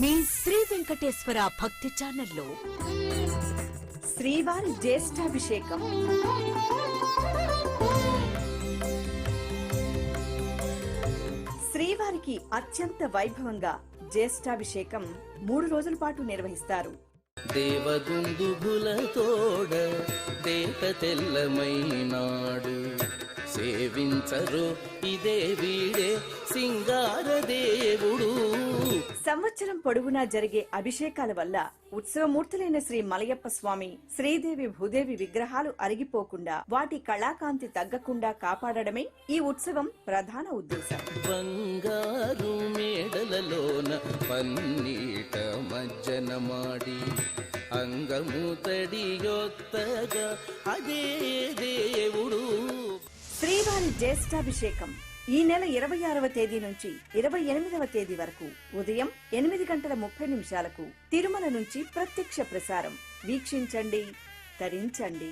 మీ శ్రీ వెంకటేశ్వర భక్తి ఛానల్లో శ్రీవారి జ్యేష్ఠాభిషేకం. శ్రీవారికి అత్యంత వైభవంగా జ్యేష్ఠాభిషేకం 3 రోజుల పాటు నిర్వహిస్తారు. దేవదుందుభులతోడ దేట తెల్లమైనాడు సేవించరు ఇదే వీడే సింగార దేవుడు. సంవత్సరం పొడుగునా జరిగే అభిషేకాల వల్ల ఉత్సవమూర్తులైన శ్రీ మలయప్ప స్వామి, శ్రీదేవి, భూదేవి విగ్రహాలు అరిగిపోకుండా వాటి కళాకాంతి తగ్గకుండా కాపాడడమే ఈ ఉత్సవం ప్రధాన ఉద్దేశం. బంగారు మేడలలోన పన్నీట మజ్జన మాడి అంగము తడియొత్తగా అదే దేవుడు. శ్రీవారి జ్యేష్ఠాభిషేకం ఈ నెల 26వ తేదీ నుంచి 28వ తేదీ వరకు ఉదయం 8:30 తిరుమల నుంచి ప్రత్యక్ష ప్రసారం. వీక్షించండి, తరించండి.